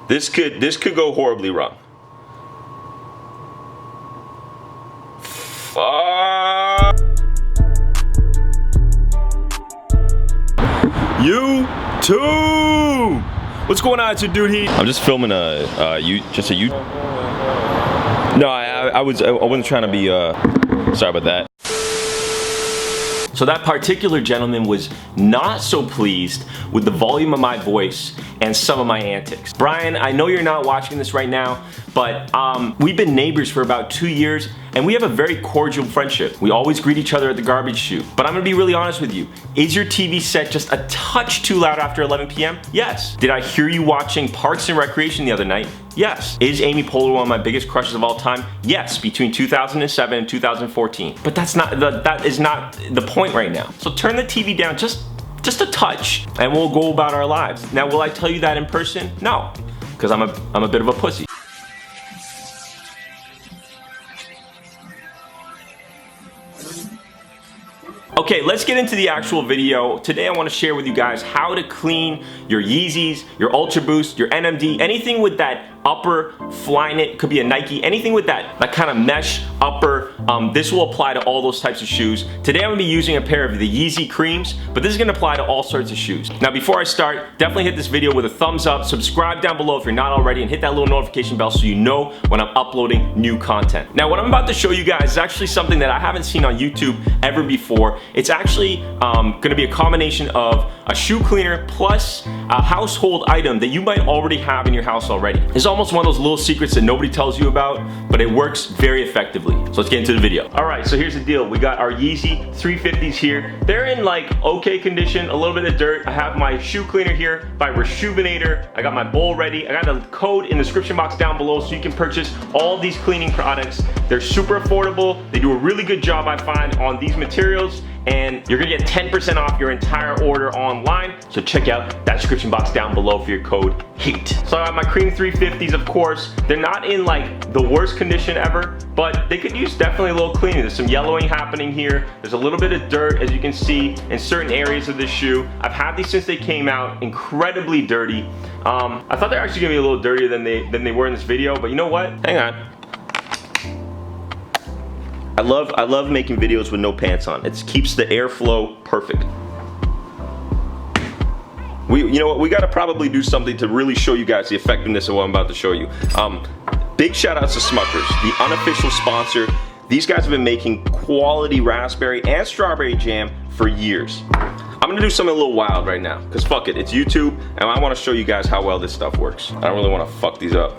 This could go horribly wrong. YouTube! What's going on? It's your dude Heat. I'm just filming No, I wasn't trying to be sorry about that. So that particular gentleman was not so pleased with the volume of my voice and some of my antics. Brian, I know you're not watching this right now, but we've been neighbors for about 2 years and we have a very cordial friendship. We always greet each other at the garbage chute. But I'm gonna be really honest with you. Is your TV set just a touch too loud after 11 p.m.? Yes. Did I hear you watching Parks and Recreation the other night? Yes. Is Amy Poehler one of my biggest crushes of all time? Yes, between 2007 and 2014. But that is not the point right now. So turn the TV down just a touch and we'll go about our lives. Now, will I tell you that in person? No, because I'm a bit of a pussy. Okay, let's get into the actual video. Today I want to share with you guys how to clean your Yeezys, your Ultra Boost, your NMD, anything with that upper Flyknit, could be a Nike, anything with that kind of mesh upper. This will apply to all those types of shoes. Today I'm going to be using a pair of the Yeezy creams, but this is going to apply to all sorts of shoes. Now before I start, definitely hit this video with a thumbs up, subscribe down below if you're not already, and hit that little notification bell so you know when I'm uploading new content. Now what I'm about to show you guys is actually something that I haven't seen on YouTube ever before. It's actually going to be a combination of a shoe cleaner plus a household item that you might already have in your house already. It's almost one of those little secrets that nobody tells you about, but it works very effectively. So let's get into the video. All right, so here's the deal. We got our Yeezy 350s here. They're in like okay condition, a little bit of dirt. I have my shoe cleaner here by Reshoevn8r. I got my bowl ready. I got a code in the description box down below so you can purchase all these cleaning products. They're super affordable. They do a really good job, I find, on these materials. And you're gonna get 10% off your entire order online. So check out that description box down below for your code HEAT. So I got my cream 350s, of course. They're not in like the worst condition ever, but they could use definitely a little cleaning. There's some yellowing happening here. There's a little bit of dirt, as you can see, in certain areas of this shoe. I've had these since they came out, incredibly dirty. I thought they were actually gonna be a little dirtier than they were in this video, but you know what? Hang on. I love making videos with no pants on. It keeps the airflow perfect. You know what? We gotta probably do something to really show you guys the effectiveness of what I'm about to show you. Big shout outs to Smuckers, the unofficial sponsor. These guys have been making quality raspberry and strawberry jam for years. I'm gonna do something a little wild right now, because fuck it, it's YouTube, and I wanna show you guys how well this stuff works. I don't really wanna fuck these up.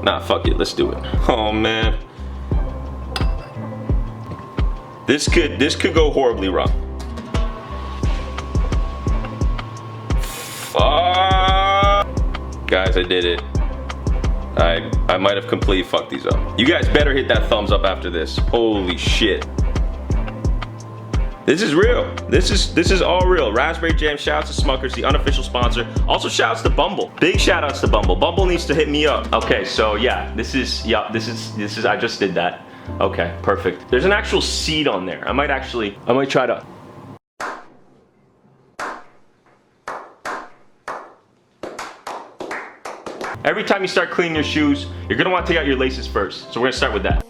Nah, fuck it, let's do it. Oh man. This could go horribly wrong. Guys, I did it. I might have completely fucked these up. You guys better hit that thumbs up after this. Holy shit. This is real. This is all real. Raspberry Jam, shouts to Smuckers, the unofficial sponsor. Also shouts to Bumble. Big shout outs to Bumble. Bumble needs to hit me up. Okay, so yeah, this is I just did that. Okay, perfect. There's an actual seed on there. I might try to. Every time you start cleaning your shoes, you're gonna want to take out your laces first. So we're gonna start with that.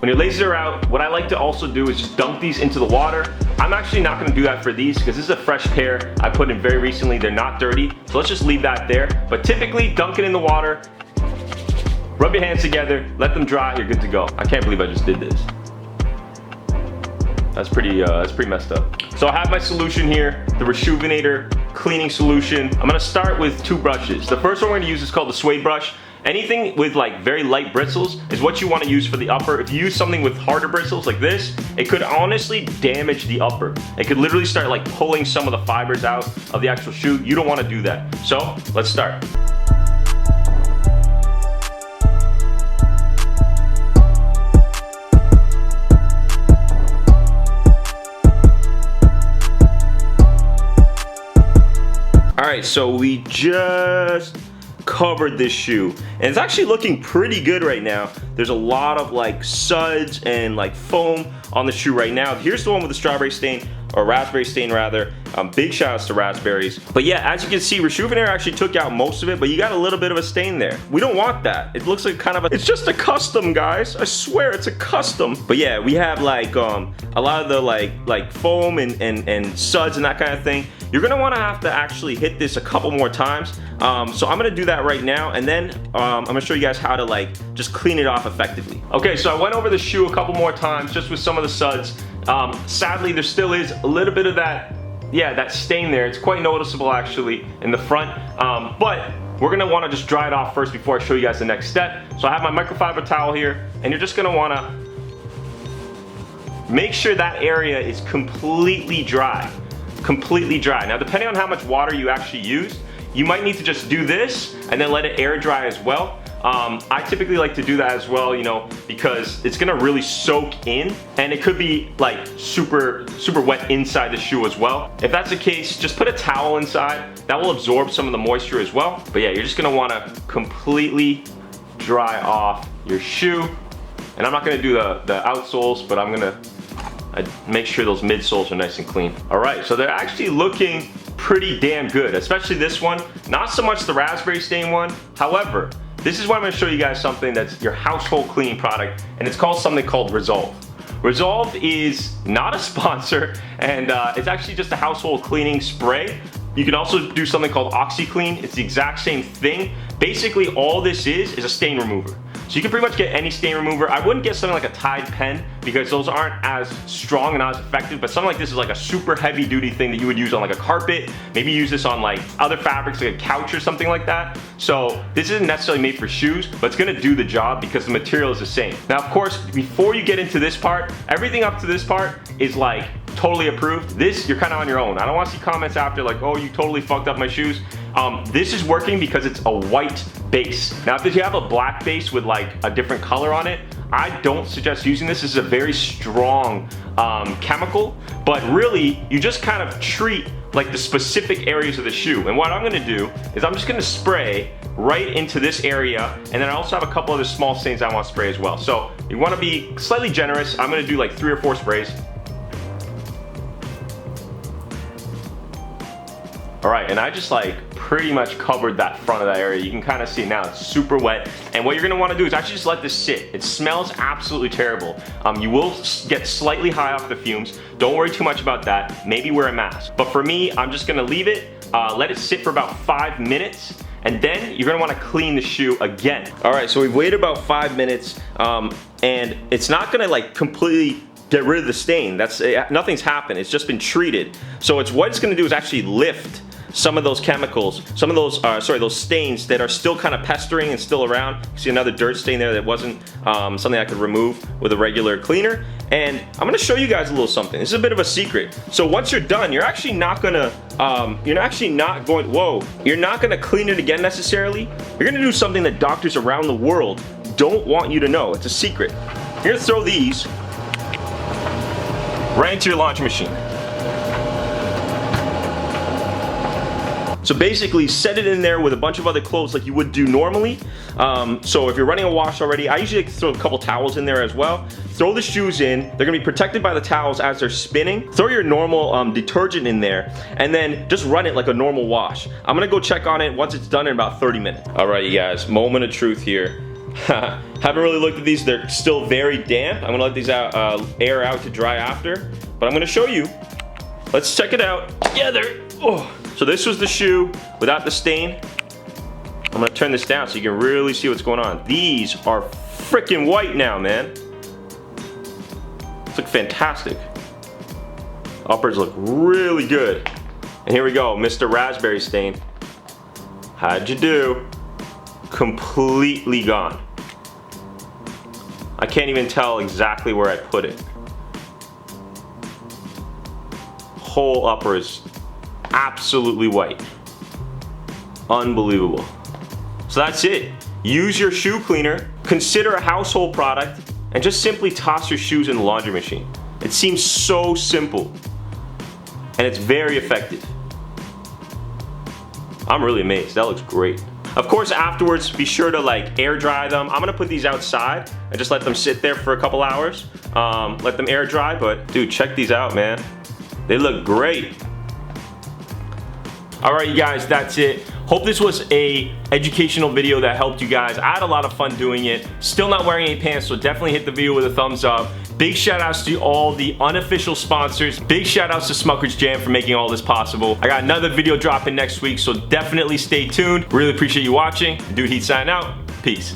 When your laces are out, what I like to also do is just dunk these into the water. I'm actually not gonna do that for these because this is a fresh pair I put in very recently. They're not dirty, so let's just leave that there. But typically, dunk it in the water, rub your hands together, let them dry, you're good to go. I can't believe I just did this. That's pretty messed up. So I have my solution here, the Reshoevn8r cleaning solution. I'm gonna start with 2 brushes. The first one we're gonna use is called the suede brush. Anything with like very light bristles is what you want to use for the upper. If you use something with harder bristles like this, it could honestly damage the upper. It could literally start like pulling some of the fibers out of the actual shoe. You don't want to do that. So let's start. All right, so we just covered this shoe, and it's actually looking pretty good right now. There's a lot of like suds and like foam on the shoe right now. Here's the one with the strawberry stain, or raspberry stain rather. Big shout outs to raspberries. But yeah, as you can see, Rejuvenator actually took out most of it, but you got a little bit of a stain there. We don't want that. It looks like kind of a, it's just a custom, guys. I swear it's a custom. But yeah, we have like a lot of the like foam and suds and that kind of thing. You're gonna wanna have to actually hit this a couple more times. So I'm gonna do that right now, and then I'm gonna show you guys how to like just clean it off effectively. Okay, so I went over the shoe a couple more times just with some of the suds. Sadly, there still is a little bit of that, yeah, that stain there. It's quite noticeable actually in the front, but we're gonna wanna just dry it off first before I show you guys the next step. So I have my microfiber towel here, and you're just gonna wanna make sure that area is completely dry. Completely dry. Now, depending on how much water you actually use, you might need to just do this and then let it air dry as well. I typically like to do that as well, you know, because it's gonna really soak in, and it could be like super wet inside the shoe as well. If that's the case, just put a towel inside. That will absorb some of the moisture as well. But yeah, you're just gonna wanna completely dry off your shoe. And I'm not gonna do the outsoles, but I'm gonna make sure those midsoles are nice and clean. All right, so they're actually looking pretty damn good, especially this one. Not so much the raspberry stain one. However, this is why I'm gonna show you guys something that's your household cleaning product, and it's called something called Resolve. Resolve is not a sponsor, and it's actually just a household cleaning spray. You can also do something called OxyClean. It's the exact same thing. Basically, all this is a stain remover. So you can pretty much get any stain remover. I wouldn't get something like a Tide pen because those aren't as strong and not as effective, but something like this is like a super heavy duty thing that you would use on like a carpet. Maybe use this on like other fabrics like a couch or something like that. So this isn't necessarily made for shoes, but it's gonna do the job because the material is the same. Now, of course, before you get into this part, everything up to this part is like totally approved. This, you're kind of on your own. I don't want to see comments after like, oh, you totally fucked up my shoes. This is working because it's a white base. Now, if you have a black base with like a different color on it, I don't suggest using this. This is a very strong chemical, but really, you just kind of treat like the specific areas of the shoe. And what I'm gonna do is I'm just gonna spray right into this area, and then I also have a couple other small stains I want to spray as well. So you wanna be slightly generous. I'm gonna do like 3 or 4 sprays. All right, and I just like pretty much covered that front of that area. You can kind of see it now, it's super wet. And what you're gonna wanna do is actually just let this sit. It smells absolutely terrible. You will get slightly high off the fumes. Don't worry too much about that. Maybe wear a mask. But for me, I'm just gonna leave it, let it sit for about 5 minutes, and then you're gonna wanna clean the shoe again. All right, so we've waited about 5 minutes, and it's not gonna like completely get rid of the stain. That's nothing's happened. It's just been treated. So what it's gonna do is actually lift some of those chemicals, some of those, those stains that are still kind of pestering and still around. You see another dirt stain there that wasn't something I could remove with a regular cleaner. And I'm gonna show you guys a little something. This is a bit of a secret. So once you're done, you're actually not gonna, you're not gonna clean it again necessarily. You're gonna do something that doctors around the world don't want you to know. It's a secret. You're gonna throw these right into your laundry machine. So basically, set it in there with a bunch of other clothes like you would do normally. So if you're running a wash already, I usually like to throw a couple towels in there as well. Throw the shoes in. They're gonna be protected by the towels as they're spinning. Throw your normal detergent in there, and then just run it like a normal wash. I'm gonna go check on it once it's done in about 30 minutes. Alrighty guys, moment of truth here. Haven't really looked at these. They're still very damp. I'm gonna let these air out to dry after, but I'm gonna show you. Let's check it out together. Oh. So this was the shoe without the stain. I'm gonna turn this down so you can really see what's going on. These are freaking white now, man. It's look fantastic. Uppers look really good. And here we go, Mr. Raspberry Stain. How'd you do? Completely gone. I can't even tell exactly where I put it. Whole upper is absolutely white. Unbelievable. So that's it. Use your shoe cleaner, consider a household product, and just simply toss your shoes in the laundry machine. It seems so simple, and it's very effective. I'm really amazed. That looks great. Of course, afterwards, be sure to like air dry them. I'm gonna put these outside and just let them sit there for a couple hours. Let them air dry, but dude, check these out, man. They look great. All right, you guys, that's it. Hope this was a educational video that helped you guys. I had a lot of fun doing it. Still not wearing any pants, so definitely hit the video with a thumbs up. Big shout outs to all the unofficial sponsors. Big shout outs to Smucker's Jam for making all this possible. I got another video dropping next week, so definitely stay tuned. Really appreciate you watching. Dude Heat signing out. Peace.